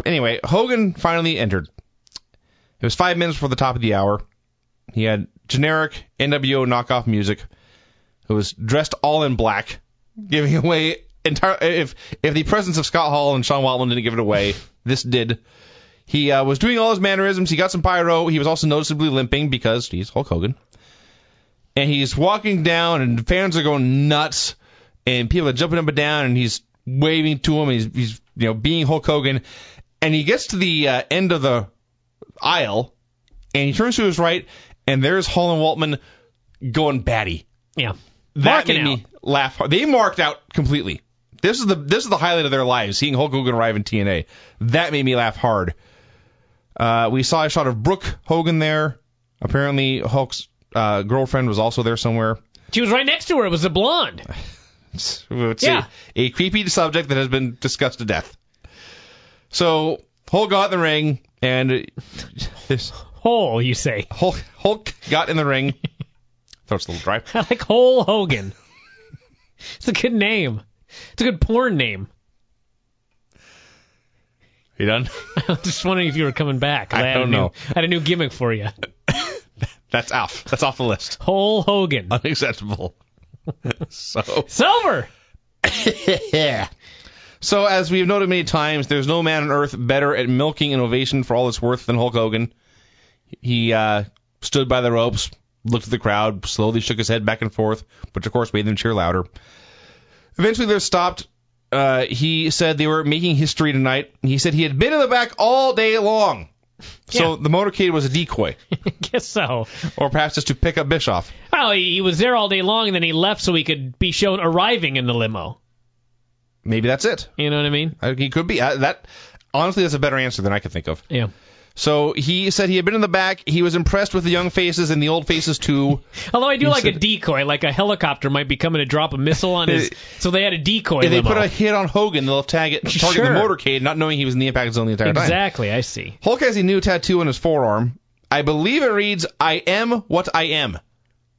Anyway, Hogan finally entered. It was 5 minutes before the top of the hour. He had generic NWO knockoff music. It was dressed all in black, giving away if the presence of Scott Hall and Sean Waltman didn't give it away, this did. He was doing all his mannerisms. He got some pyro. He was also noticeably limping because he's Hulk Hogan. And he's walking down, and fans are going nuts, and people are jumping up and down, and he's waving to him. And he's being Hulk Hogan, and he gets to the end of the aisle, and he turns to his right, and there's Hall and Waltman going batty. Yeah, that made me laugh hard. They marked out completely. This is the highlight of their lives, seeing Hulk Hogan arrive in TNA. That made me laugh hard. We saw a shot of Brooke Hogan there. Apparently, Hulk's girlfriend was also there somewhere. She was right next to her. It was a blonde. It's a creepy subject that has been discussed to death. So Hulk got in the ring, and this Hole, you say? Hulk got in the ring. Throat's a little dry. I like Hole Hogan. It's a good name. It's a good porn name. You done? I was just wondering if you were coming back. I don't know. I had a new gimmick for you. That's off. That's off the list. Hole Hogan. Unacceptable. Silver! Yeah. So, as we've noted many times, there's no man on earth better at milking an ovation for all it's worth than Hulk Hogan. He stood by the ropes, looked at the crowd, slowly shook his head back and forth, which of course made them cheer louder. Eventually they're stopped. He said they were making history tonight. He said he had been in the back all day long. So the motorcade was a decoy. I guess so. Or perhaps just to pick up Bischoff. Well, he was there all day long, and then he left so he could be shown arriving in the limo. Maybe that's it. You know what I mean? He could be. Honestly, that's a better answer than I could think of. Yeah. So he said he had been in the back. He was impressed with the young faces and the old faces, too. Although I do like a decoy, like a helicopter might be coming to drop a missile on his... So they had a decoy If they limo. put a hit on Hogan, they'll target the motorcade, not knowing he was in the Impact Zone the entire time. Exactly, I see. Hulk has a new tattoo on his forearm. I believe it reads, "I am what I am,"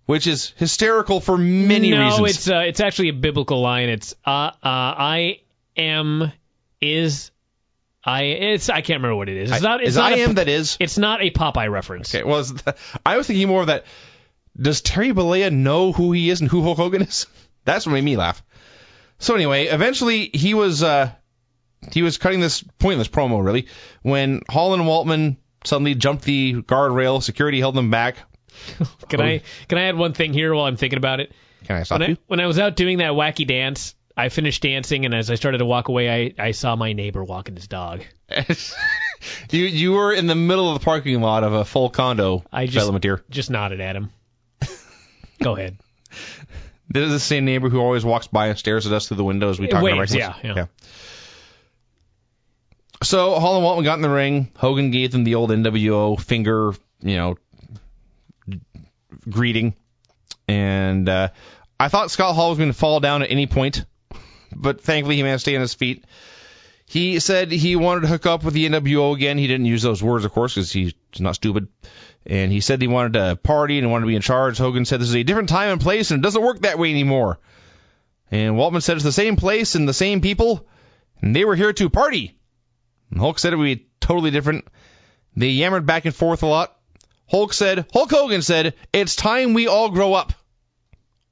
which is hysterical for many reasons. No, it's actually a biblical line. It's, I am is... I can't remember what it is. It's not It's not a Popeye reference. Okay, well, I was thinking more of that. Does Terry Bollea know who he is and who Hulk Hogan is? That's what made me laugh. So anyway, eventually he was cutting this pointless promo, really, when Hall and Waltman suddenly jumped the guardrail. Security held them back. Can I add one thing here while I'm thinking about it? Can I stop you? When I was out doing that wacky dance, I finished dancing, and as I started to walk away, I saw my neighbor walking his dog. You were in the middle of the parking lot of a full condo development here. Just nodded at him. Go ahead. This is the same neighbor who always walks by and stares at us through the window as we talk about wrestlers. Yeah. So Hall and Waltman got in the ring. Hogan gave them the old NWO finger, greeting. And I thought Scott Hall was going to fall down at any point, but thankfully he managed to stay on his feet. He said he wanted to hook up with the NWO again. He didn't use those words, of course, because he's not stupid. And he said he wanted to party and wanted to be in charge. Hogan said this is a different time and place, and it doesn't work that way anymore. And Waltman said it's the same place and the same people, and they were here to party. And Hulk said it would be totally different. They yammered back and forth a lot. Hulk Hogan said, "It's time we all grow up."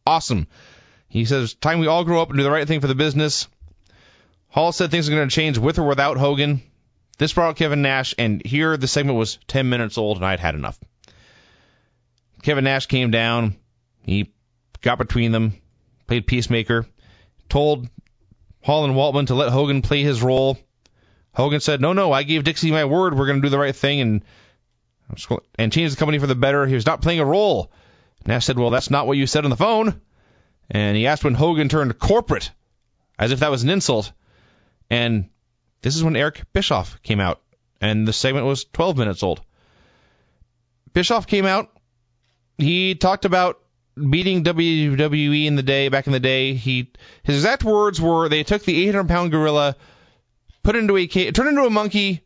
Awesome. He says, "Time we all grow up and do the right thing for the business." Hall said things are going to change with or without Hogan. This brought out Kevin Nash, and here the segment was 10 minutes old, and I'd had enough. Kevin Nash came down. He got between them, played peacemaker, told Hall and Waltman to let Hogan play his role. Hogan said, no, I gave Dixie my word. We're going to do the right thing and change the company for the better. He was not playing a role. Nash said, well, that's not what you said on the phone. And he asked when Hogan turned corporate, as if that was an insult. And this is when Eric Bischoff came out, and the segment was 12 minutes old. Bischoff came out. He talked about beating WWE back in the day. His exact words were, they took the 800-pound gorilla, put it into a cage, turned it into a monkey,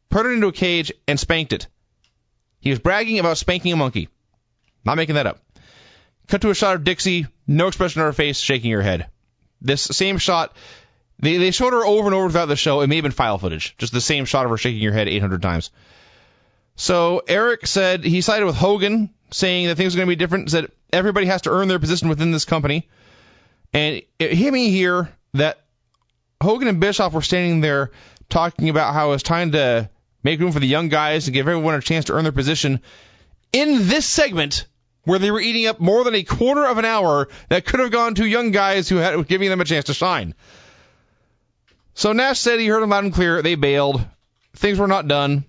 put it into a cage, and spanked it. He was bragging about spanking a monkey. Not making that up. Cut to a shot of Dixie, no expression on her face, shaking her head. This same shot They showed her over and over throughout the show. It may have been file footage, just the same shot of her shaking her head 800 times. So Eric said he sided with Hugan, saying that things are going to be different, said everybody has to earn their position within this company. And it hit me here that Hugan and Bischoff were standing there talking about how it's time to make room for the young guys and give everyone a chance to earn their position in this segment where they were eating up more than a quarter of an hour that could have gone to young guys who had giving them a chance to shine. So Nash said he heard them loud and clear. They bailed. Things were not done.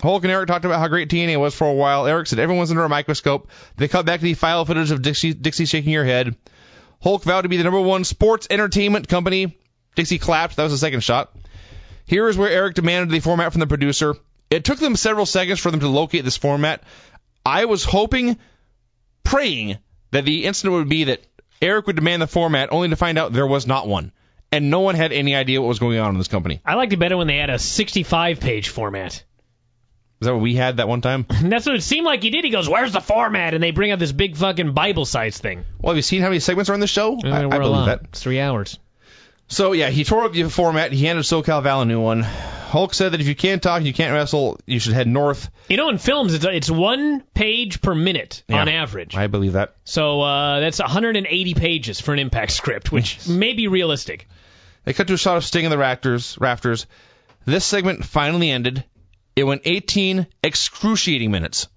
Hulk and Eric talked about how great TNA was for a while. Eric said everyone's under a microscope. They cut back to the file footage of Dixie shaking her head. Hulk vowed to be the #1 sports entertainment company. Dixie clapped. That was the second shot. Here is where Eric demanded the format from the producer. It took them several seconds for them to locate this format. I was hoping, praying, that the incident would be that Eric would demand the format, only to find out there was not one. And no one had any idea what was going on in this company. I liked it better when they had a 65-page format. Is that what we had that one time? That's what it seemed like he did. He goes, where's the format? And they bring out this big fucking Bible-sized thing. Well, have you seen how many segments are on this show? I believe that. It's 3 hours. So, yeah, he tore up the format. He handed SoCal Val a new one. Hulk said that if you can't talk, you can't wrestle, you should head north. You know, in films, it's 1 page per minute on average. I believe that. So that's 180 pages for an Impact script, which may be realistic. They cut to a shot of Sting in the rafters. This segment finally ended. It went 18 excruciating minutes.